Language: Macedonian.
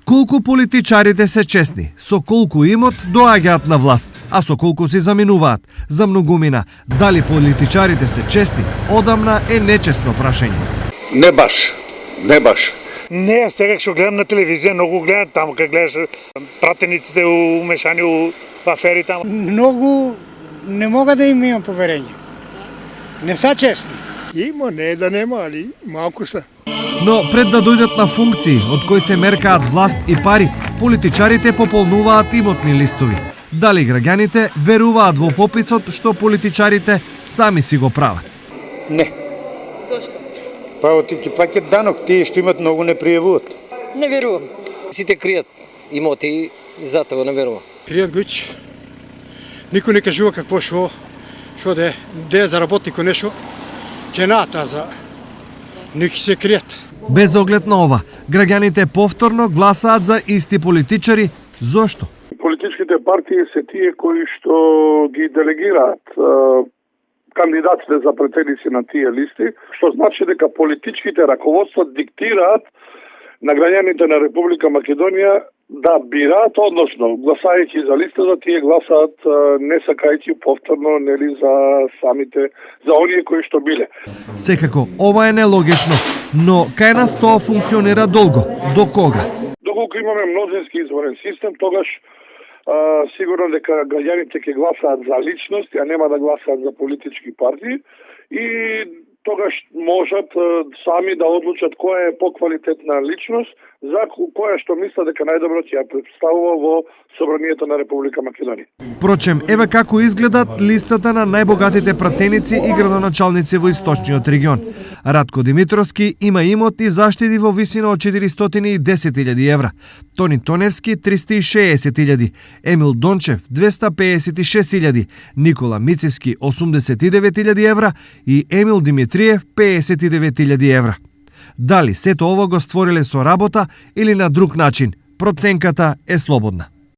Колку политичарите се честни, со колку имот доаѓаат на власт, а со колку си заминуваат. За многумина, дали политичарите се честни, одамна е нечестно прашање. Не баш. Не, сега што гледам на телевизија, многу гледам таму, кога гледаш пратениците умешани у афери таму. Многу не мога да им имам поверење. Не са честни. Има, не да нема, али малку са. Но пред да дојдат на функции од кои се меркаат власт и пари, политичарите пополнуваат имотни листови. Дали граѓаните веруваат во пописот што политичарите сами си го прават? Не. Зошто? Па ти плаќат данок, тие што имат многу не пријавуваат. Не верувам. Сите кријат имоти, затоа не верувам. Кријат гуќ. Никој не кажува какво што де заработи ко нешто, ќе ната за неки се кријат. Без оглед на ова, граѓаните повторно гласаат за исти политичари. Зошто? Политичките партии се тие кои што ги делегираат кандидатите за претседници на тие листи, што значи дека политичките раководства диктираат на граѓаните на Република Македонија да бираат, односно, гласајќи за листата, тие гласаат не сакајќи повторно нели за самите, за оние кои што биле. Секако, ова е нелогично, но кај нас тоа функционира долго. До кога? Доколку имаме мнозински изборен систем, тогаш сигурно дека граѓаните ќе гласаат за личност, а нема да гласаат за политички партии и тогаш можат сами да одлучат која е поквалитетна личност за која што мисля дека најдобро ќе ја представува во Собранието на Република Македонија. Впрочем, еве како изгледат листата на најбогатите пратеници и градоначалници во источниот регион. Радко Димитровски има имот и заштеди во висина од 410.000 евра, Тони Тоневски 360.000, Емил Дончев 256.000, Никола Мицевски 89.000 евра и Емил Димитриев 59.000 евра. Дали сето ово го створиле со работа или на друг начин, проценката е слободна.